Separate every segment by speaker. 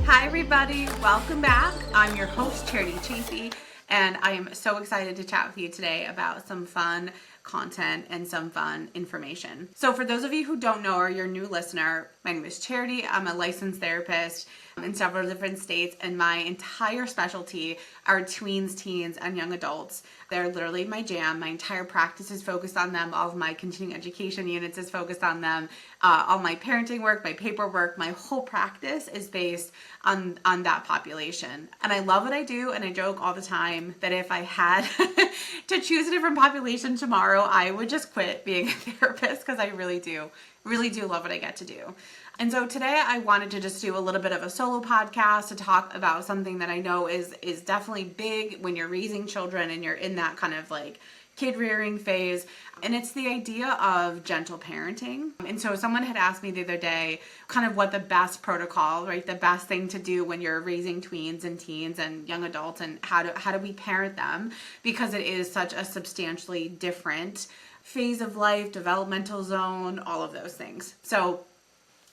Speaker 1: Hi everybody, welcome back. I'm your host, Charity Chafee, and I am so excited to chat with you today about some fun content and some fun information. So for those of you who don't know or you're a new listener, my name is Charity. I'm a licensed therapist in several different states, and my entire specialty are tweens, teens, and young adults. They're literally my jam. My entire practice is focused on them. All of my continuing education units is focused on them. All my parenting work, my paperwork, my whole practice is based on that population. And I love what I do, and I joke all the time that if I had to choose a different population tomorrow, I would just quit being a therapist because I really do love what I get to do. And so today I wanted to just do a little bit of a solo podcast to talk about something that I know is definitely big when you're raising children and you're in that kind of like kid rearing phase. And it's the idea of gentle parenting. And so someone had asked me the other day kind of what the best protocol, right? The best thing to do when you're raising tweens and teens and young adults, and how do we parent them? Because it is such a substantially different phase of life, developmental zone, all of those things. So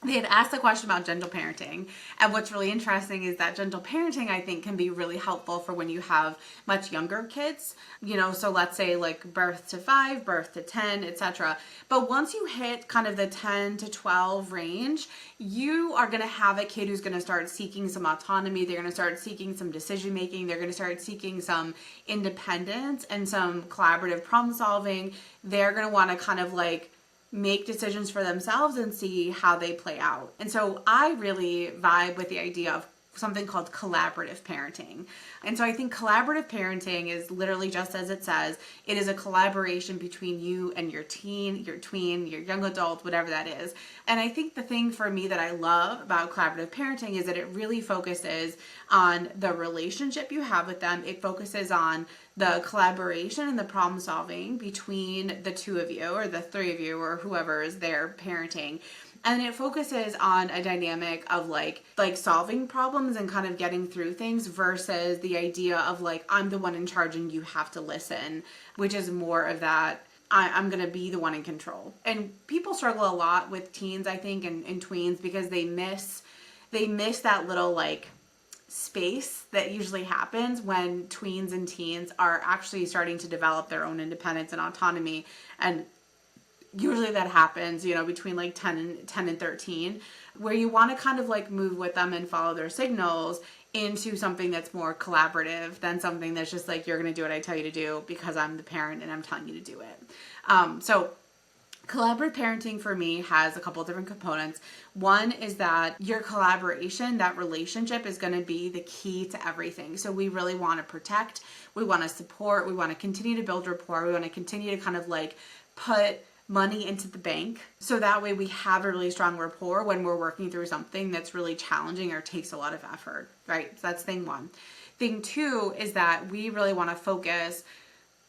Speaker 1: they had asked a question about gentle parenting. And what's really interesting is that gentle parenting, I think, can be really helpful for when you have much younger kids, so let's say like birth to 5, birth to 10, etc. But once you hit kind of the 10 to 12 range, you are going to have a kid who's going to start seeking some autonomy. They're going to start seeking some decision making. They're going to start seeking some independence and some collaborative problem solving. They're going to want to kind of like make decisions for themselves and see how they play out. And so I really vibe with the idea of something called collaborative parenting. And so I think collaborative parenting is literally just as it says. It is a collaboration between you and your teen, your tween, your young adult, whatever that is. And I think the thing for me that I love about collaborative parenting is that it really focuses on the relationship you have with them. It focuses on the collaboration and the problem solving between the two of you or the three of you or whoever is there parenting. And it focuses on a dynamic of like solving problems and kind of getting through things versus the idea of like, I'm the one in charge and you have to listen, which is more of that, I'm going to be the one in control. And people struggle a lot with teens, I think, and tweens because they miss that little like space that usually happens when tweens and teens are actually starting to develop their own independence and autonomy. And usually that happens, between like 10 and 13, where you want to kind of like move with them and follow their signals into something that's more collaborative than something that's just like, you're going to do what I tell you to do because I'm the parent and I'm telling you to do it. So collaborative parenting for me has a couple of different components. One is that your collaboration, that relationship is going to be the key to everything. So we really want to protect, we want to support, we want to continue to build rapport, we want to continue to kind of like put money into the bank so that way we have a really strong rapport when we're working through something that's really challenging or takes a lot of effort, right? So that's thing one. Thing two is that we really want to focus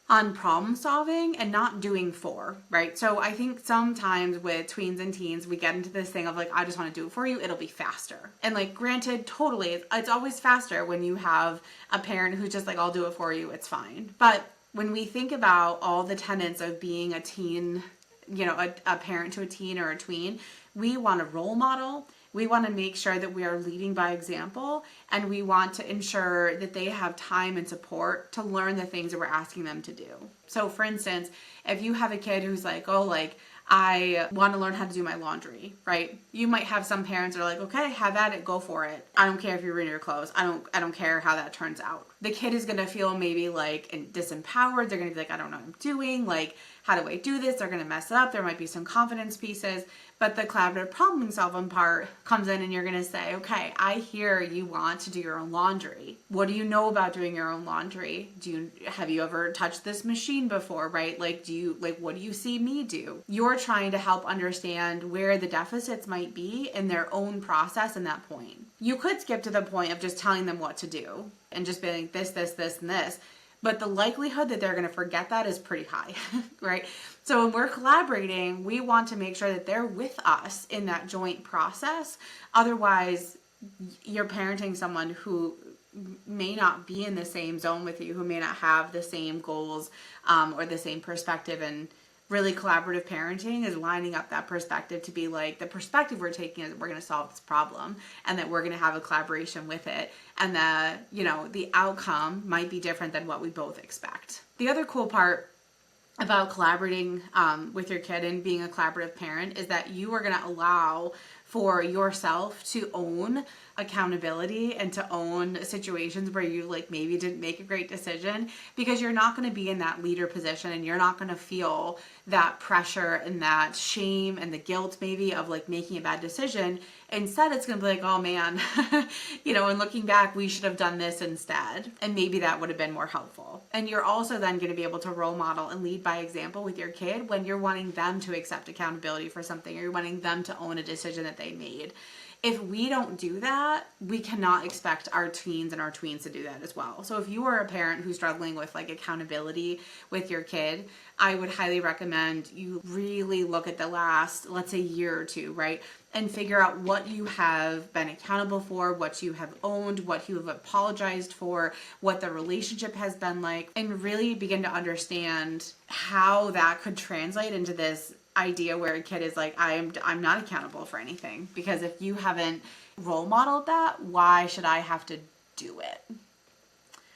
Speaker 1: on problem solving and not doing for, right? So I think sometimes with tweens and teens, we get into this thing of like, I just want to do it for you. It'll be faster. And like, granted, totally, it's always faster when you have a parent who's just like, I'll do it for you. It's fine. But when we think about all the tenets of being a teen, a parent to a teen or a tween, we want a role model. We want to make sure that we are leading by example, and we want to ensure that they have time and support to learn the things that we're asking them to do. So for instance, if you have a kid who's like, I want to learn how to do my laundry, right? You might have some parents that are like, okay, have at it, go for it. I don't care if you ruin your clothes. I don't care how that turns out. The kid is going to feel maybe like disempowered. They're going to be like, I don't know what I'm doing. Like, how do I do this? They're going to mess it up. There might be some confidence pieces. But the collaborative problem solving part comes in and you're going to say, okay, I hear you want to do your own laundry. What do you know about doing your own laundry? Have you ever touched this machine before, right? What do you see me do? You're trying to help understand where the deficits might be in their own process in that point. You could skip to the point of just telling them what to do and just being this, and this. But the likelihood that they're going to forget that is pretty high, right? So when we're collaborating, we want to make sure that they're with us in that joint process. Otherwise, you're parenting someone who may not be in the same zone with you, who may not have the same goals or the same perspective and really collaborative parenting is lining up that perspective to be like, the perspective we're taking is that we're going to solve this problem and that we're going to have a collaboration with it, and that, the outcome might be different than what we both expect. The other cool part about collaborating with your kid and being a collaborative parent is that you are going to allow for yourself to own accountability and to own situations where you maybe didn't make a great decision, because you're not going to be in that leader position and you're not going to feel that pressure and that shame and the guilt maybe of making a bad decision. Instead, it's going to be like, oh man, and looking back, we should have done this instead. And maybe that would have been more helpful. And you're also then going to be able to role model and lead by example with your kid when you're wanting them to accept accountability for something, or you're wanting them to own a decision that they made. If we don't do that, we cannot expect our teens and our tweens to do that as well. So if you are a parent who's struggling with accountability with your kid, I would highly recommend you really look at the last, let's say, year or two, right? And figure out what you have been accountable for, what you have owned, what you have apologized for, what the relationship has been like, and really begin to understand how that could translate into this idea where a kid is like, I'm not accountable for anything, because if you haven't role modeled that, why should I have to do it?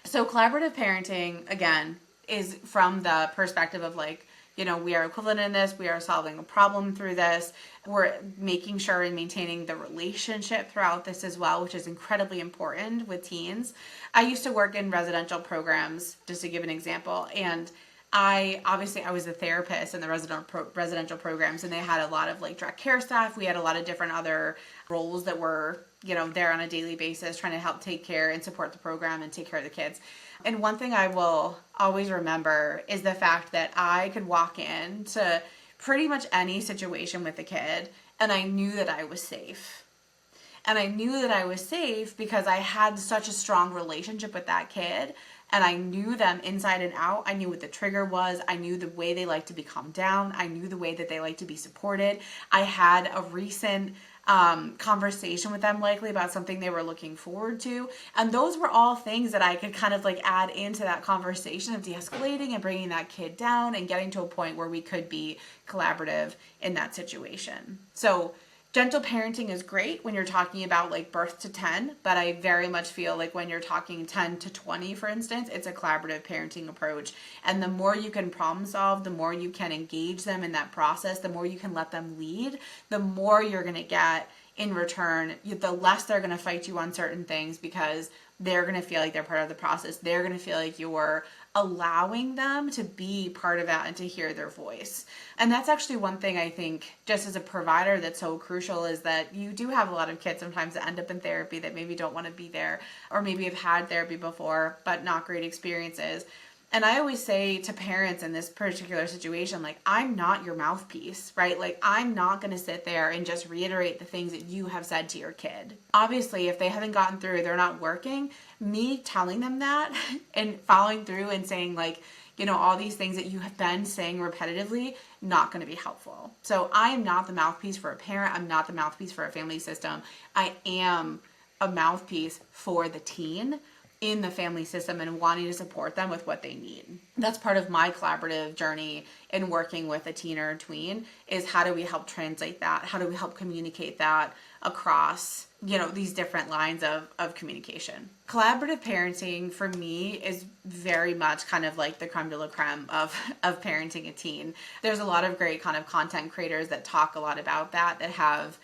Speaker 1: So collaborative parenting, again, is from the perspective of we are equivalent in this, we are solving a problem through this, we're making sure and maintaining the relationship throughout this as well, which is incredibly important with teens. I used to work in residential programs, just to give an example, and I was a therapist in the residential programs, and they had a lot of direct care staff. We had a lot of different other roles that were, there on a daily basis trying to help take care and support the program and take care of the kids. And one thing I will always remember is the fact that I could walk into pretty much any situation with the kid and I knew that I was safe. And I knew that I was safe because I had such a strong relationship with that kid. And I knew them inside and out. I knew what the trigger was. I knew the way they like to be calmed down. I knew the way that they like to be supported. I had a recent conversation with them likely about something they were looking forward to. And those were all things that I could kind of add into that conversation of de-escalating and bringing that kid down and getting to a point where we could be collaborative in that situation. So gentle parenting is great when you're talking about birth to 10, but I very much feel when you're talking 10 to 20, for instance, it's a collaborative parenting approach. And the more you can problem solve, the more you can engage them in that process, the more you can let them lead, the more you're going to get in return, the less they're going to fight you on certain things, because they're going to feel like they're part of the process. They're going to feel like you're allowing them to be part of that and to hear their voice. And that's actually one thing I think, just as a provider, that's so crucial, is that you do have a lot of kids sometimes that end up in therapy that maybe don't want to be there, or maybe have had therapy before, but not great experiences. And I always say to parents in this particular situation, I'm not your mouthpiece, right? I'm not going to sit there and just reiterate the things that you have said to your kid. Obviously, if they haven't gotten through, they're not working, me telling them that and following through and saying all these things that you have been saying repetitively, not going to be helpful. So I am not the mouthpiece for a parent. I'm not the mouthpiece for a family system. I am a mouthpiece for the teen in the family system and wanting to support them with what they need. That's part of my collaborative journey in working with a teen or a tween, is how do we help translate that? How do we help communicate that across, these different lines of communication? Collaborative parenting for me is very much kind of the creme de la creme of parenting a teen. There's a lot of great kind of content creators that talk a lot about that have,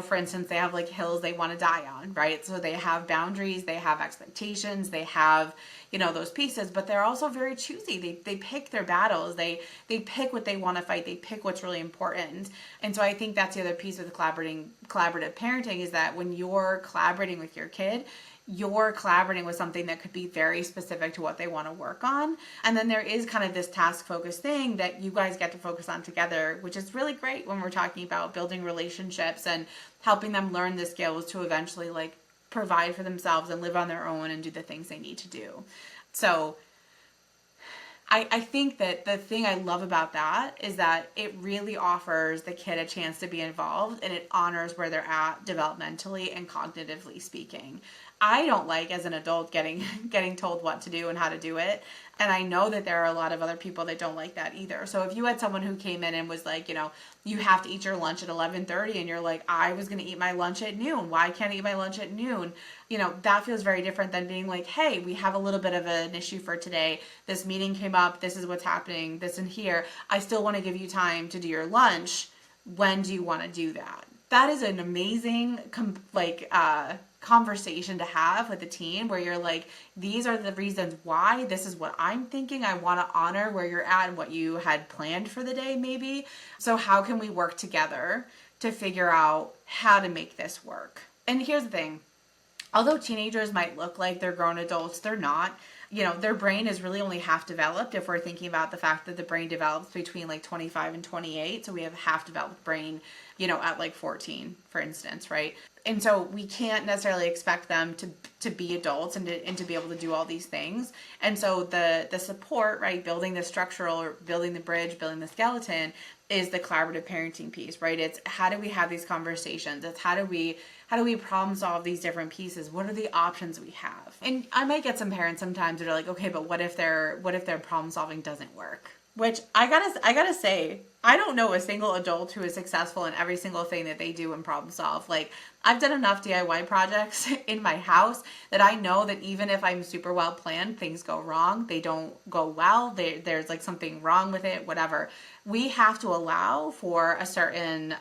Speaker 1: for instance, they have hills they want to die on, right? So they have boundaries, they have expectations, they have, those pieces, but they're also very choosy. They pick their battles. They pick what they want to fight. They pick what's really important. And so I think that's the other piece of the collaborative parenting, is that when you're collaborating with your kid, you're collaborating with something that could be very specific to what they want to work on. And then there is kind of this task focused thing that you guys get to focus on together, which is really great when we're talking about building relationships and helping them learn the skills to eventually provide for themselves and live on their own and do the things they need to do. So I think that the thing I love about that is that it really offers the kid a chance to be involved, and it honors where they're at developmentally and cognitively speaking. I don't like, as an adult, getting told what to do and how to do it. And I know that there are a lot of other people that don't like that either. So if you had someone who came in and was like, you have to eat your lunch at 11:30, and you're like, I was going to eat my lunch at noon. Why can't I eat my lunch at noon? That feels very different than being like, hey, we have a little bit of an issue for today. This meeting came up. This is what's happening. This and here. I still want to give you time to do your lunch. When do you want to do that? That is an amazing, conversation to have with the team, where you're like, these are the reasons why, this is what I'm thinking. I want to honor where you're at and what you had planned for the day, maybe. So how can we work together to figure out how to make this work? And here's the thing. Although teenagers might look like they're grown adults, they're not. Their brain is really only half developed if we're thinking about the fact that the brain develops between 25 and 28. So we have half developed brain, at 14, for instance, right? And so we can't necessarily expect them to be adults and to be able to do all these things. And so the support, right, building the structural, or building the bridge, building the skeleton, is the collaborative parenting piece, right? It's how do we have these conversations? It's how do we problem solve these different pieces? What are the options we have? And I might get some parents sometimes that are like, okay, but what if their problem solving doesn't work? Which I gotta say, I don't know a single adult who is successful in every single thing that they do and problem solve. I've done enough DIY projects in my house that I know that even if I'm super well planned, things go wrong. They don't go well. There's something wrong with it, whatever. We have to allow for a certain,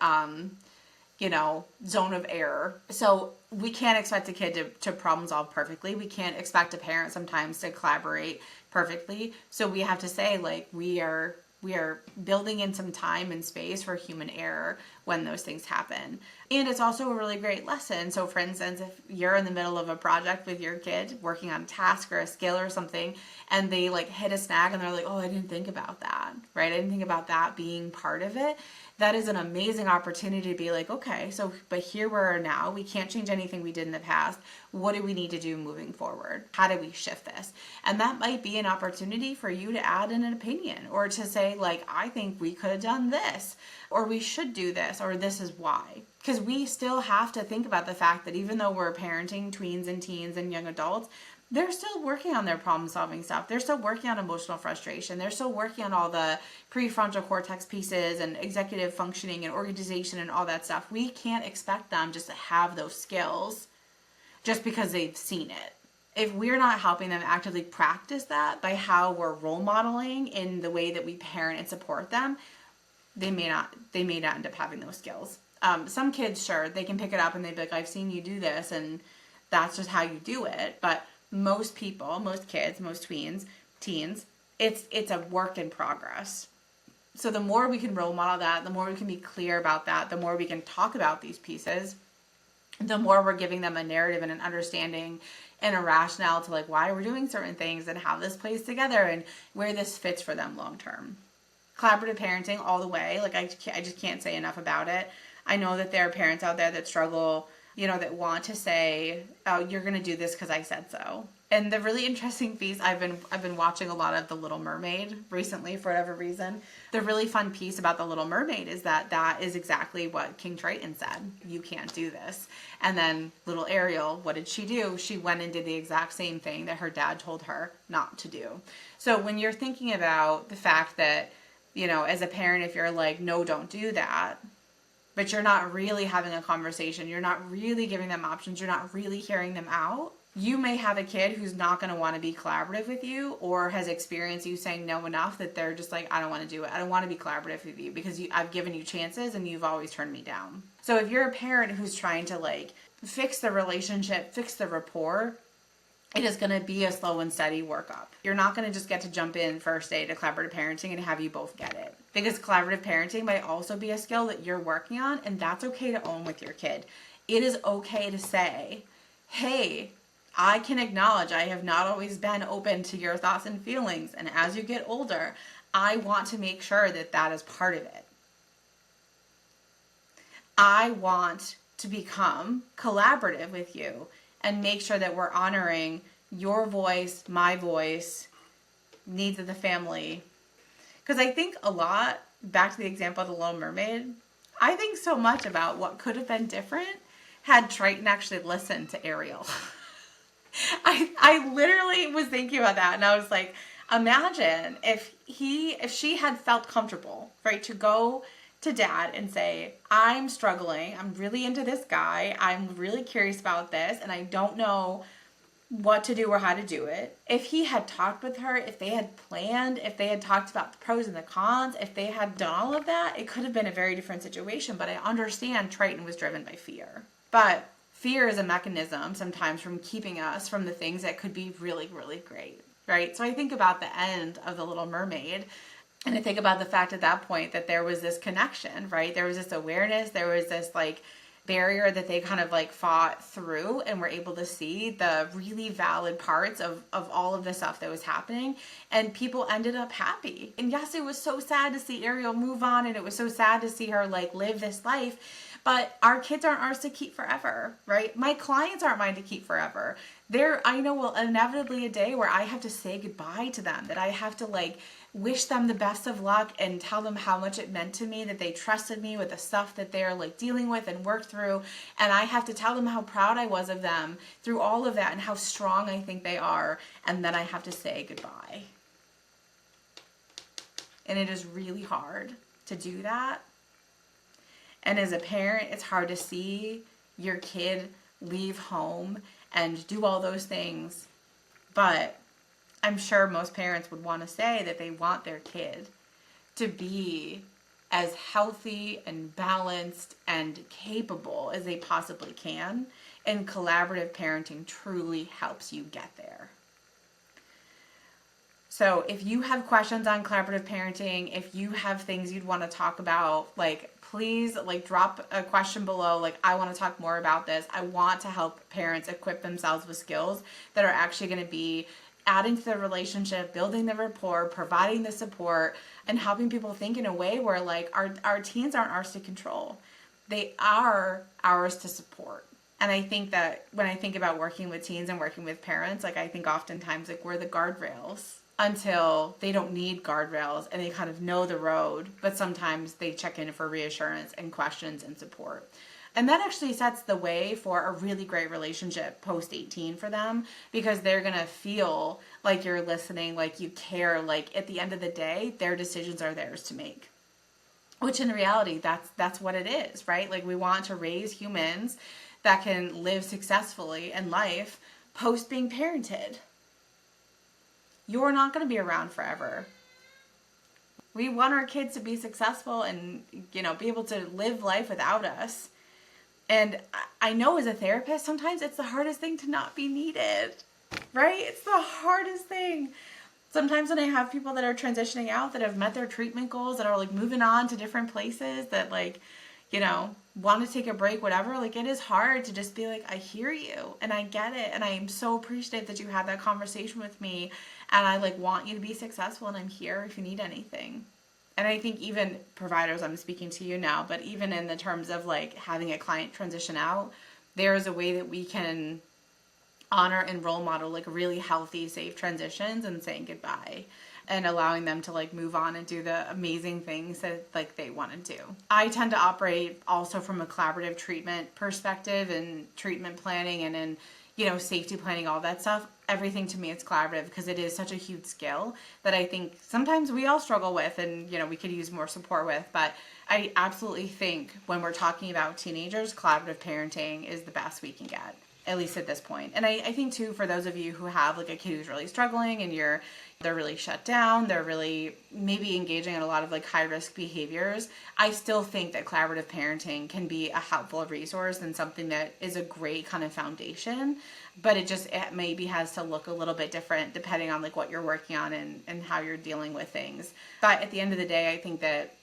Speaker 1: zone of error. So we can't expect a kid to problem solve perfectly. We can't expect a parent sometimes to collaborate perfectly. So we have to say, we are building in some time and space for human error when those things happen. And it's also a really great lesson. So for instance, if you're in the middle of a project with your kid working on a task or a skill or something, and they hit a snag and they're like, oh, I didn't think about that, right? I didn't think about that being part of it. That is an amazing opportunity to be like, okay, but here we are now. We can't change anything we did in the past. What do we need to do moving forward? How do we shift this? And that might be an opportunity for you to add in an opinion, or to say, I think we could have done this, or we should do this, or this is why. Because we still have to think about the fact that even though we're parenting tweens and teens and young adults, they're still working on their problem solving stuff. They're still working on emotional frustration. They're still working on all the prefrontal cortex pieces and executive functioning and organization and all that stuff. We can't expect them just to have those skills just because they've seen it. If we're not helping them actively practice that by how we're role modeling in the way that we parent and support them, they may not end up having those skills. Some kids, sure, they can pick it up and they'd be like, I've seen you do this, and that's just how you do it. But most people, most kids, most tweens, teens, it's a work in progress. So the more we can role model that, the more we can be clear about that, the more we can talk about these pieces, the more we're giving them a narrative and an understanding and a rationale to why we're doing certain things and how this plays together and where this fits for them long term. Collaborative parenting all the way. I just can't say enough about it. I know that there are parents out there that struggle, that want to say, oh, you're going to do this because I said so. And the really interesting piece, I've been watching a lot of The Little Mermaid recently for whatever reason. The really fun piece about The Little Mermaid is that is exactly what King Triton said. You can't do this. And then little Ariel, what did she do? She went and did the exact same thing that her dad told her not to do. So when you're thinking about the fact that, as a parent, if you're like, no, don't do that, but you're not really having a conversation, you're not really giving them options, you're not really hearing them out, you may have a kid who's not going to want to be collaborative with you, or has experienced you saying no enough that they're just like, I don't want to do it. I don't want to be collaborative with you because I've given you chances and you've always turned me down. So if you're a parent who's trying to fix the relationship, fix the rapport, it is going to be a slow and steady workup. You're not going to just get to jump in first day to collaborative parenting and have you both get it. Because collaborative parenting might also be a skill that you're working on, and that's okay to own with your kid. It is okay to say, hey, I can acknowledge I have not always been open to your thoughts and feelings, and as you get older, I want to make sure that that is part of it. I want to become collaborative with you and make sure that we're honoring your voice, my voice, needs of the family. Because I think a lot, back to the example of the Little Mermaid, I think so much about what could have been different had Triton actually listened to Ariel. I literally was thinking about that, and I was like, imagine if she had felt comfortable, right, to go to Dad and say, I'm struggling, I'm really into this guy, I'm really curious about this, and I don't know what to do or how to do it. If he had talked with her, if they had planned, if they had talked about the pros and the cons, if they had done all of that, it could have been a very different situation. But I understand Triton was driven by fear. But fear is a mechanism sometimes from keeping us from the things that could be really, really great, right? So I think about the end of The Little Mermaid, and I think about the fact at that point that there was this connection, right? There was this awareness, there was this like barrier that they kind of like fought through, and were able to see the really valid parts of all of the stuff that was happening, and people ended up happy. And yes, it was so sad to see Ariel move on, and it was so sad to see her like live this life, but our kids aren't ours to keep forever, right? My clients aren't mine to keep forever. I know will inevitably a day where I have to say goodbye to them, that I have to like wish them the best of luck and tell them how much it meant to me that they trusted me with the stuff that they're like dealing with and worked through. And I have to tell them how proud I was of them through all of that and how strong I think they are. And then I have to say goodbye. And it is really hard to do that. And as a parent, it's hard to see your kid leave home and do all those things. But I'm sure most parents would want to say that they want their kid to be as healthy and balanced and capable as they possibly can. And collaborative parenting truly helps you get there. So if you have questions on collaborative parenting, if you have things you'd want to talk about, like please like drop a question below. Like, I want to talk more about this. I want to help parents equip themselves with skills that are actually going to be adding to the relationship, building the rapport, providing the support, and helping people think in a way where like our teens aren't ours to control. They are ours to support. And I think that when I think about working with teens and working with parents, like I think oftentimes like we're the guardrails until they don't need guardrails and they kind of know the road, but sometimes they check in for reassurance and questions and support. And that actually sets the way for a really great relationship post 18 for them, because they're going to feel like you're listening, like you care, like at the end of the day, their decisions are theirs to make. Which in reality, that's what it is, right? Like we want to raise humans that can live successfully in life post being parented. You're not going to be around forever. We want our kids to be successful and, you know, be able to live life without us. And I know as a therapist, sometimes it's the hardest thing to not be needed, right? It's the hardest thing. Sometimes when I have people that are transitioning out, that have met their treatment goals, that are like moving on to different places, that like, you know, want to take a break, whatever, like it is hard to just be like, I hear you and I get it. And I am so appreciative that you had that conversation with me. And I like want you to be successful, and I'm here if you need anything. And I think even providers, I'm speaking to you now, but even in the terms of like having a client transition out, there is a way that we can honor and role model like really healthy, safe transitions and saying goodbye and allowing them to like move on and do the amazing things that like they want to do. I tend to operate also from a collaborative treatment perspective and treatment planning and in, you know, safety planning, all that stuff. Everything to me is collaborative because it is such a huge skill that I think sometimes we all struggle with and, you know, we could use more support with. But I absolutely think when we're talking about teenagers, collaborative parenting is the best we can get, at least at this point. And I think too, for those of you who have like a kid who's really struggling and they're really shut down, they're really maybe engaging in a lot of like high risk behaviors, I still think that collaborative parenting can be a helpful resource and something that is a great kind of foundation, but it maybe has to look a little bit different depending on like what you're working on and how you're dealing with things. But at the end of the day, I think that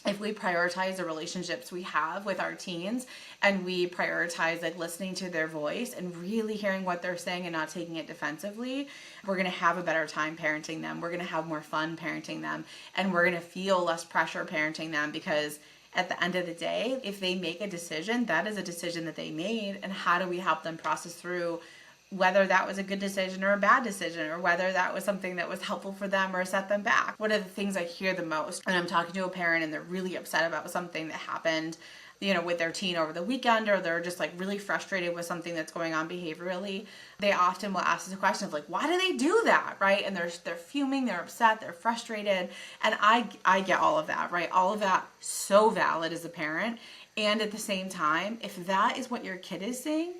Speaker 1: if we prioritize the relationships we have with our teens and we prioritize like listening to their voice and really hearing what they're saying and not taking it defensively, we're going to have a better time parenting them. We're going to have more fun parenting them, and we're going to feel less pressure parenting them, because at the end of the day, if they make a decision, that is a decision that they made, and how do we help them process through whether that was a good decision or a bad decision, or whether that was something that was helpful for them or set them back. One of the things I hear the most when I'm talking to a parent and they're really upset about something that happened, with their teen over the weekend, or they're just like really frustrated with something that's going on behaviorally, they often will ask us a question of like, why do they do that, right? And they're fuming, they're upset, they're frustrated. And I get all of that, right? All of that, so valid as a parent. And at the same time, if that is what your kid is saying,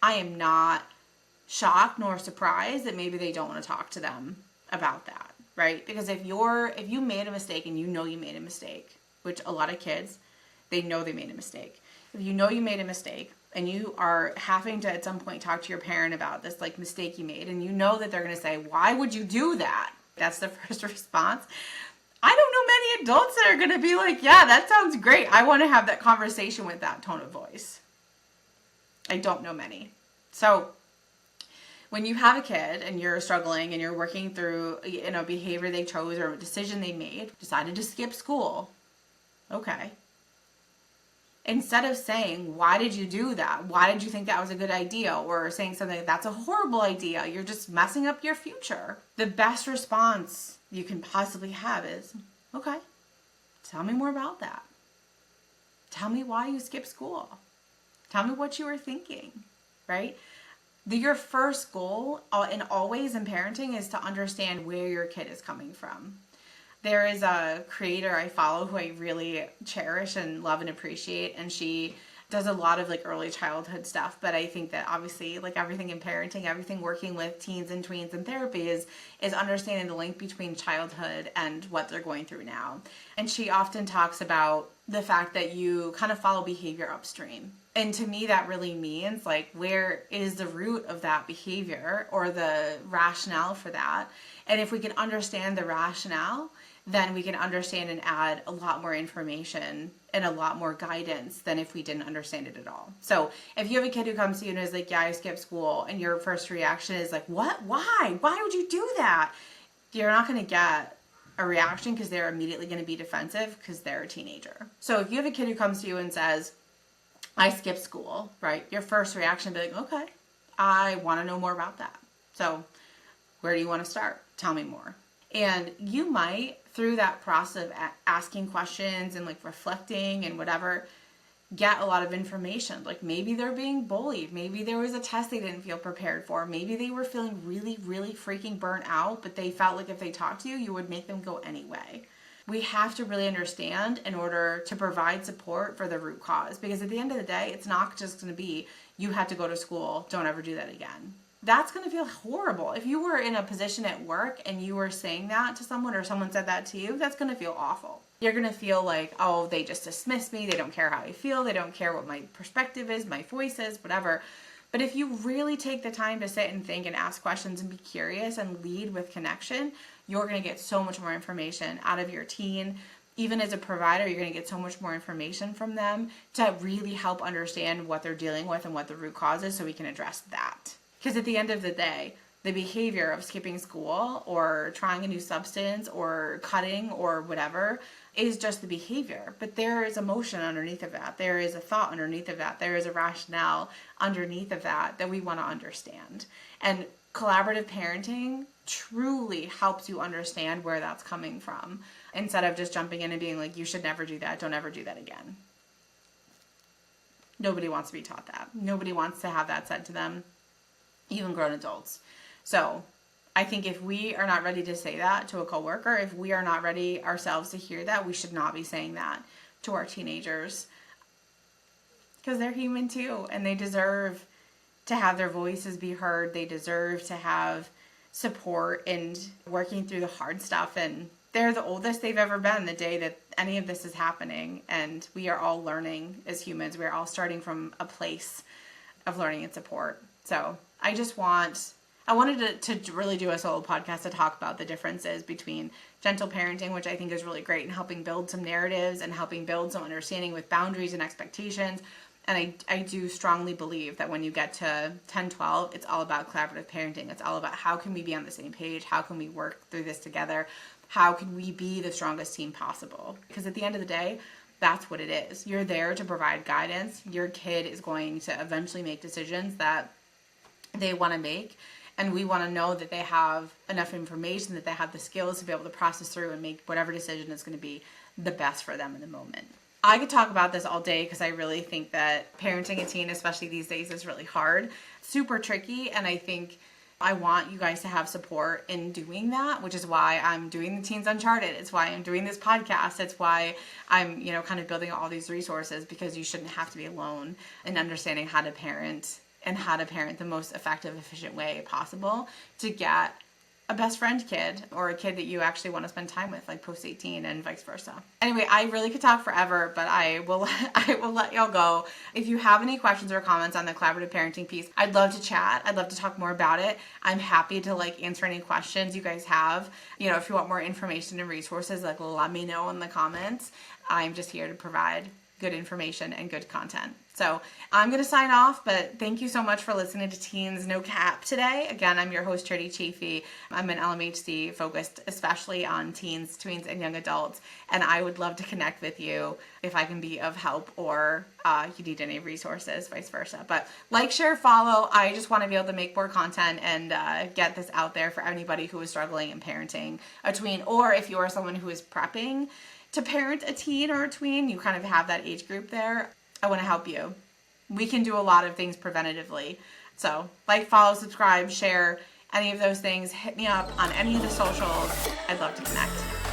Speaker 1: I am not shocked nor surprised that maybe they don't want to talk to them about that, right? Because if you made a mistake and you know you made a mistake, which a lot of kids, they know they made a mistake. If you know you made a mistake and you are having to at some point talk to your parent about this like mistake you made, and you know that they're going to say, why would you do that? That's the first response. I don't know many adults that are going to be like, yeah, that sounds great. I want to have that conversation with that tone of voice. I don't know many. So when you have a kid and you're struggling and you're working through, behavior they chose or a decision they made, decided to skip school. Okay. Instead of saying, why did you do that? Why did you think that was a good idea? Or saying something like, that's a horrible idea. You're just messing up your future. The best response you can possibly have is, okay, tell me more about that. Tell me why you skipped school. Tell me what you were thinking, right? Your first goal always in parenting is to understand where your kid is coming from. There is a creator I follow who I really cherish and love and appreciate, and she does a lot of like early childhood stuff. But I think that obviously, like everything in parenting, everything working with teens and tweens and therapy is understanding the link between childhood and what they're going through now. And she often talks about the fact that you kind of follow behavior upstream. And to me, that really means like, where is the root of that behavior or the rationale for that? And if we can understand the rationale, then we can understand and add a lot more information and a lot more guidance than if we didn't understand it at all. So if you have a kid who comes to you and is like, yeah, I skipped school, and your first reaction is like, what? Why? Why would you do that? You're not going to get a reaction because they're immediately going to be defensive because they're a teenager. So if you have a kid who comes to you and says, I skipped school, right? Your first reaction would be like, okay, I want to know more about that. So where do you want to start? Tell me more. And you might, through that process of asking questions and like reflecting and whatever, get a lot of information. Like maybe they're being bullied. Maybe there was a test they didn't feel prepared for. Maybe they were feeling really, really freaking burnt out, but they felt like if they talked to you, you would make them go anyway. We have to really understand in order to provide support for the root cause. Because at the end of the day, it's not just going to be, you had to go to school, don't ever do that again. That's going to feel horrible. If you were in a position at work and you were saying that to someone or someone said that to you, that's going to feel awful. You're going to feel like, oh, they just dismiss me. They don't care how I feel. They don't care what my perspective is, my voice is, whatever. But if you really take the time to sit and think and ask questions and be curious and lead with connection, you're going to get so much more information out of your teen. Even as a provider, you're going to get so much more information from them to really help understand what they're dealing with and what the root cause is so we can address that. Because at the end of the day, the behavior of skipping school or trying a new substance or cutting or whatever is just the behavior. But there is emotion underneath of that. There is a thought underneath of that. There is a rationale underneath of that we want to understand. And collaborative parenting truly helps you understand where that's coming from instead of just jumping in and being like, you should never do that. Don't ever do that again. Nobody wants to be taught that. Nobody wants to have that said to them, even grown adults. So I think if we are not ready to say that to a coworker, if we are not ready ourselves to hear that, we should not be saying that to our teenagers, because they're human too, and they deserve to have their voices be heard. They deserve to have support and working through the hard stuff. And they're the oldest they've ever been the day that any of this is happening. And we are all learning as humans. We're all starting from a place of learning and support. So I wanted to really do a solo podcast to talk about the differences between gentle parenting, which I think is really great in helping build some narratives and helping build some understanding with boundaries and expectations. And I do strongly believe that when you get to 10, 12, it's all about collaborative parenting. It's all about how can we be on the same page? How can we work through this together? How can we be the strongest team possible? Because at the end of the day, that's what it is. You're there to provide guidance. Your kid is going to eventually make decisions that they want to make. And we want to know that they have enough information, that they have the skills to be able to process through and make whatever decision is going to be the best for them in the moment. I could talk about this all day because I really think that parenting a teen, especially these days, is really hard, super tricky. And I think I want you guys to have support in doing that, which is why I'm doing the Teens Uncharted. It's why I'm doing this podcast. It's why I'm, kind of building all these resources, because you shouldn't have to be alone in understanding how to parent and how to parent the most effective, efficient way possible to get a best friend kid, or a kid that you actually want to spend time with, like post 18, and vice versa. Anyway, I really could talk forever, but I will let y'all go. If you have any questions or comments on the collaborative parenting piece, I'd love to chat. I'd love to talk more about it. I'm happy to answer any questions you guys have. If you want more information and resources, let me know in the comments. I'm just here to provide good information and good content. So I'm going to sign off, but thank you so much for listening to Teens No Cap today. Again, I'm your host, Charity Chafee. I'm an LMHC focused especially on teens, tweens, and young adults. And I would love to connect with you if I can be of help, or you need any resources, vice versa. But share, follow. I just want to be able to make more content and get this out there for anybody who is struggling in parenting a tween, or if you are someone who is prepping to parent a teen or a tween, you kind of have that age group there. I want to help you. We can do a lot of things preventatively. So follow, subscribe, share, any of those things. Hit me up on any of the socials. I'd love to connect.